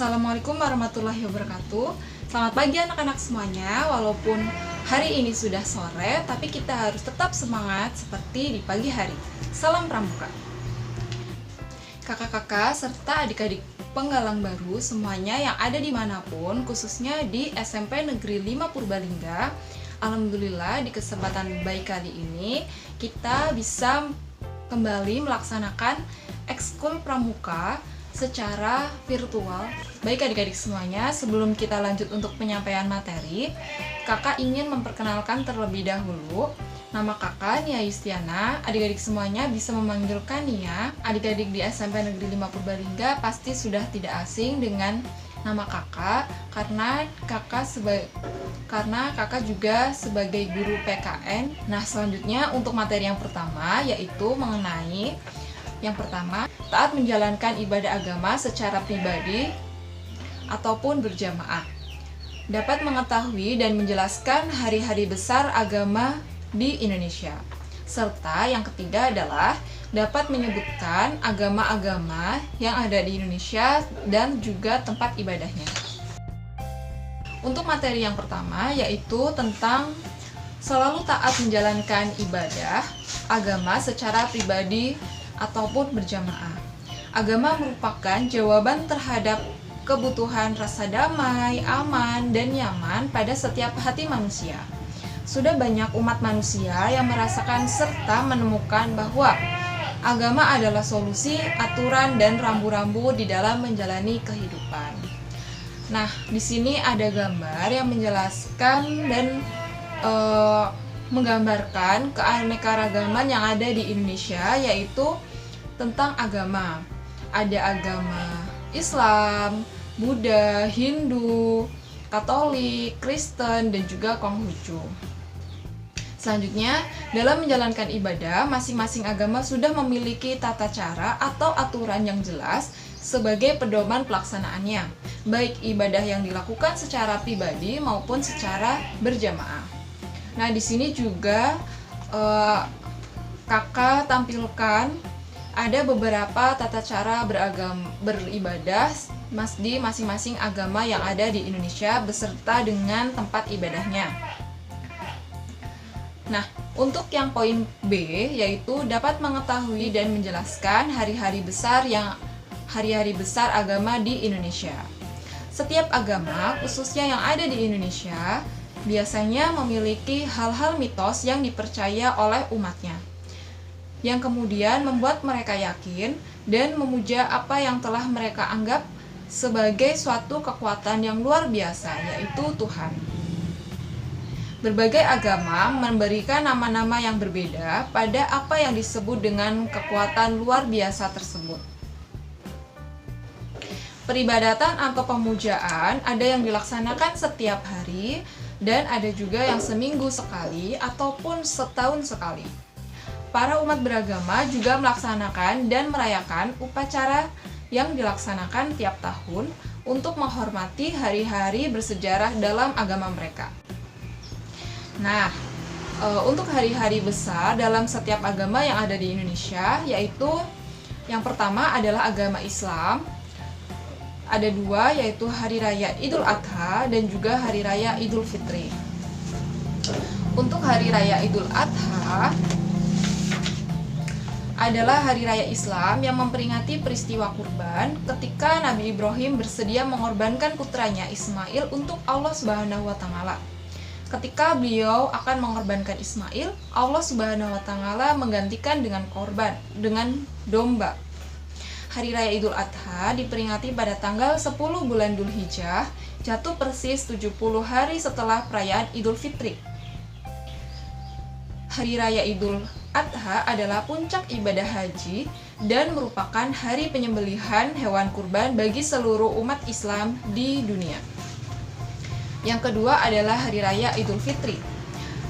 Assalamualaikum warahmatullahi wabarakatuh. Selamat pagi anak-anak semuanya. Walaupun hari ini sudah sore, tapi kita harus tetap semangat seperti di pagi hari. Salam Pramuka. Kakak-kakak serta adik-adik penggalang baru semuanya yang ada dimanapun, khususnya di SMP Negeri 5 Purbalingga. Alhamdulillah di kesempatan baik kali ini kita bisa kembali melaksanakan ekskul pramuka secara virtual. Baik adik-adik semuanya, sebelum kita lanjut untuk penyampaian materi, kakak ingin memperkenalkan terlebih dahulu. Nama kakak Nia Yustiana. Adik-adik semuanya bisa memanggilkan Nia. Adik-adik di SMP Negeri 5 Purbalingga pasti sudah tidak asing dengan nama kakak karena kakak juga sebagai guru PKN. Nah, selanjutnya untuk materi yang pertama yaitu mengenai yang pertama, taat menjalankan ibadah agama secara pribadi ataupun berjamaah. Dapat mengetahui dan menjelaskan hari-hari besar agama di Indonesia. Serta yang ketiga adalah dapat menyebutkan agama-agama yang ada di Indonesia dan juga tempat ibadahnya. Untuk materi yang pertama yaitu tentang selalu taat menjalankan ibadah agama secara pribadi ataupun berjamaah. Agama merupakan jawaban terhadap kebutuhan rasa damai, aman, dan nyaman pada setiap hati manusia. Sudah banyak umat manusia yang merasakan serta menemukan bahwa agama adalah solusi, aturan, dan rambu-rambu di dalam menjalani kehidupan. Nah, di sini ada gambar yang menjelaskan dan menggambarkan keanekaragaman yang ada di Indonesia, yaitu tentang agama. Ada agama Islam, Buddha, Hindu, Katolik, Kristen, dan juga Konghucu. Selanjutnya, dalam menjalankan ibadah, masing-masing agama sudah memiliki tata cara atau aturan yang jelas sebagai pedoman pelaksanaannya, baik ibadah yang dilakukan secara pribadi maupun secara berjamaah. Nah, di sini juga kakak tampilkan ada beberapa tata cara beribadah di masing-masing agama yang ada di Indonesia beserta dengan tempat ibadahnya. Nah, untuk yang poin B yaitu dapat mengetahui dan menjelaskan hari-hari besar agama di Indonesia. Setiap agama, khususnya yang ada di Indonesia, biasanya memiliki hal-hal mitos yang dipercaya oleh umatnya, yang kemudian membuat mereka yakin dan memuja apa yang telah mereka anggap sebagai suatu kekuatan yang luar biasa, yaitu Tuhan. Berbagai agama memberikan nama-nama yang berbeda pada apa yang disebut dengan kekuatan luar biasa tersebut. Peribadatan atau pemujaan ada yang dilaksanakan setiap hari dan ada juga yang seminggu sekali ataupun setahun sekali. Para umat beragama juga melaksanakan dan merayakan upacara yang dilaksanakan tiap tahun untuk menghormati hari-hari bersejarah dalam agama mereka. Nah, untuk hari-hari besar dalam setiap agama yang ada di Indonesia, yaitu yang pertama adalah agama Islam. Ada dua, yaitu Hari Raya Idul Adha dan juga Hari Raya Idul Fitri. Untuk Hari Raya Idul Adha adalah hari raya Islam yang memperingati peristiwa kurban ketika Nabi Ibrahim bersedia mengorbankan putranya Ismail untuk Allah Subhanahu wa taala. Ketika beliau akan mengorbankan Ismail, Allah Subhanahu wa taala menggantikan dengan domba. Hari raya Idul Adha diperingati pada tanggal 10 bulan Dzulhijjah, jatuh persis 70 hari setelah perayaan Idul Fitri. Hari raya Idul Adha adalah puncak ibadah haji dan merupakan hari penyembelihan hewan kurban bagi seluruh umat Islam di dunia. Yang kedua adalah Hari Raya Idul Fitri.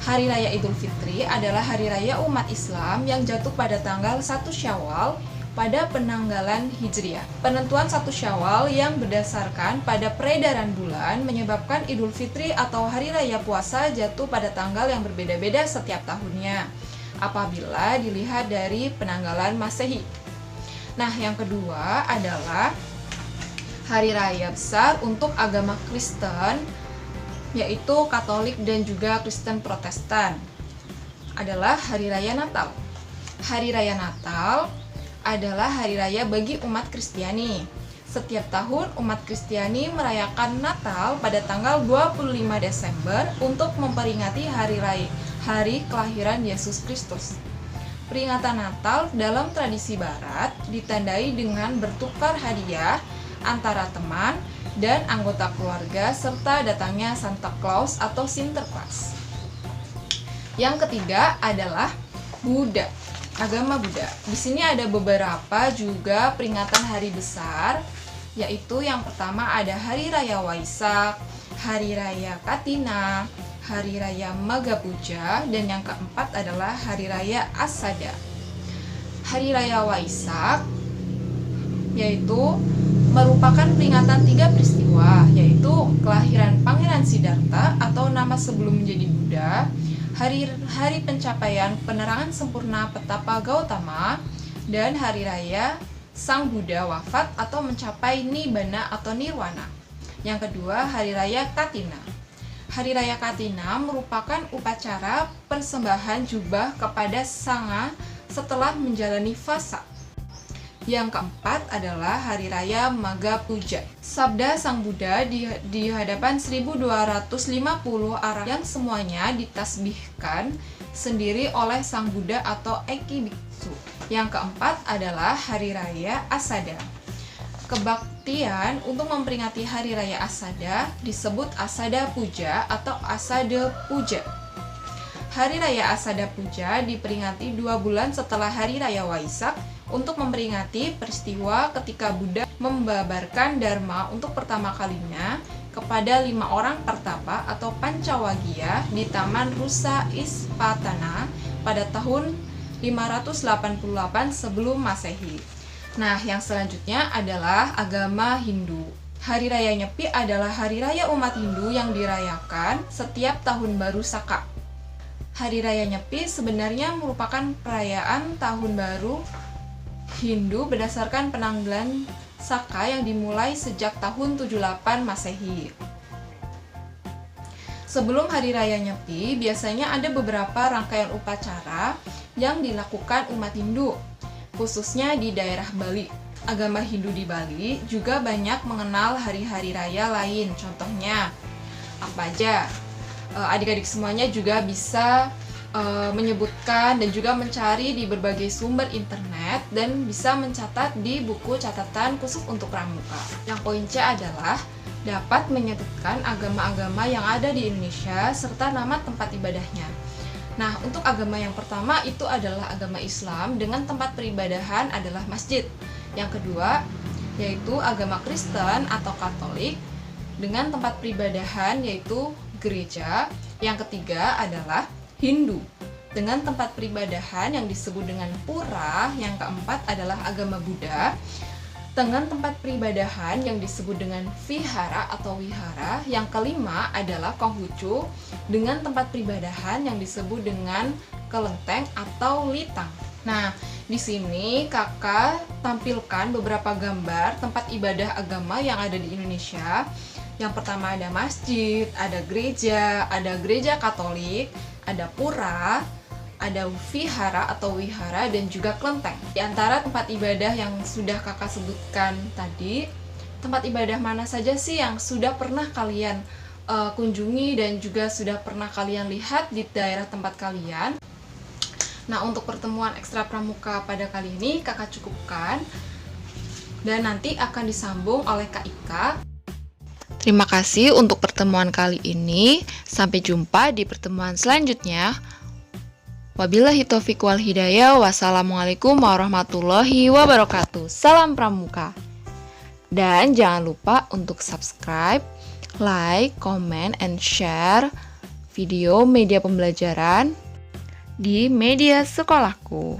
Hari Raya Idul Fitri adalah hari raya umat Islam yang jatuh pada tanggal 1 Syawal pada penanggalan Hijriah. Penentuan 1 Syawal yang berdasarkan pada peredaran bulan menyebabkan Idul Fitri atau Hari Raya Puasa jatuh pada tanggal yang berbeda-beda setiap tahunnya apabila dilihat dari penanggalan Masehi. Nah, yang kedua adalah hari raya besar untuk agama Kristen, yaitu Katolik dan juga Kristen Protestan, adalah Hari Raya Natal. Hari Raya Natal adalah hari raya bagi umat Kristiani. Setiap tahun umat Kristiani merayakan Natal pada tanggal 25 Desember untuk memperingati hari kelahiran Yesus Kristus. Peringatan Natal dalam tradisi Barat ditandai dengan bertukar hadiah antara teman dan anggota keluarga serta datangnya Santa Claus atau Sinterklas. Yang ketiga adalah Buddha, agama Buddha. Di sini ada beberapa juga peringatan hari besar, yaitu yang pertama ada Hari Raya Waisak, Hari Raya Katina, Hari Raya Maga Puja, dan yang keempat adalah Hari Raya Asada. Hari Raya Waisak yaitu merupakan peringatan 3 peristiwa, yaitu kelahiran Pangeran Siddhartha atau nama sebelum menjadi Buddha, hari pencapaian penerangan sempurna Petapa Gautama, dan hari raya Sang Buddha wafat atau mencapai Nibbana atau Nirwana. Yang kedua, Hari Raya Katina. Hari Raya Katina merupakan upacara persembahan jubah kepada Sangha setelah menjalani fasa. Yang keempat adalah Hari Raya Maga Puja. Sabda Sang Buddha di hadapan 1250 orang yang semuanya ditasbihkan sendiri oleh Sang Buddha atau Eki Biksu. Yang keempat adalah Hari Raya Asada. Kebaktian untuk memperingati Hari Raya Asada disebut Asada Puja atau Asada Puja. Hari Raya Asada Puja diperingati 2 bulan setelah Hari Raya Waisak untuk memperingati peristiwa ketika Buddha membabarkan Dharma untuk pertama kalinya kepada 5 orang pertapa atau Pancawagya di Taman Rusa Ispatana pada tahun 588 sebelum Masehi. Nah, yang selanjutnya adalah agama Hindu. Hari Raya Nyepi adalah hari raya umat Hindu yang dirayakan setiap tahun baru Saka. Hari Raya Nyepi sebenarnya merupakan perayaan tahun baru Hindu berdasarkan penanggalan Saka yang dimulai sejak tahun 78 Masehi. Sebelum Hari Raya Nyepi, biasanya ada beberapa rangkaian upacara yang dilakukan umat Hindu, khususnya di daerah Bali. Agama Hindu di Bali juga banyak mengenal hari-hari raya lain. Contohnya, apa aja? Adik-adik semuanya juga bisa menyebutkan dan juga mencari di berbagai sumber internet dan bisa mencatat di buku catatan khusus untuk pramuka. Yang poin C adalah dapat menyebutkan agama-agama yang ada di Indonesia serta nama tempat ibadahnya. Nah, untuk agama yang pertama itu adalah agama Islam dengan tempat peribadahan adalah masjid. Yang kedua yaitu agama Kristen atau Katolik dengan tempat peribadahan yaitu gereja. Yang ketiga adalah Hindu dengan tempat peribadahan yang disebut dengan pura. Yang keempat adalah agama Buddha dengan tempat peribadahan yang disebut dengan vihara atau wihara. Yang kelima adalah Konghucu dengan tempat peribadahan yang disebut dengan kelenteng atau litang. Nah, di sini kakak tampilkan beberapa gambar tempat ibadah agama yang ada di Indonesia. Yang pertama ada masjid, ada gereja Katolik, ada pura, ada vihara atau wihara, dan juga kelenteng. Di antara tempat ibadah yang sudah kakak sebutkan tadi, tempat ibadah mana saja sih yang sudah pernah kalian kunjungi dan juga sudah pernah kalian lihat di daerah tempat kalian? Nah, untuk pertemuan ekstra pramuka pada kali ini kakak cukupkan dan nanti akan disambung oleh Kak Ika. Terima kasih untuk pertemuan kali ini. Sampai jumpa di pertemuan selanjutnya. Wabillahi taufiq wal hidayah. Wassalamualaikum warahmatullahi wabarakatuh. Salam pramuka. Dan jangan lupa untuk subscribe, like, comment, and share video media pembelajaran di media sekolahku.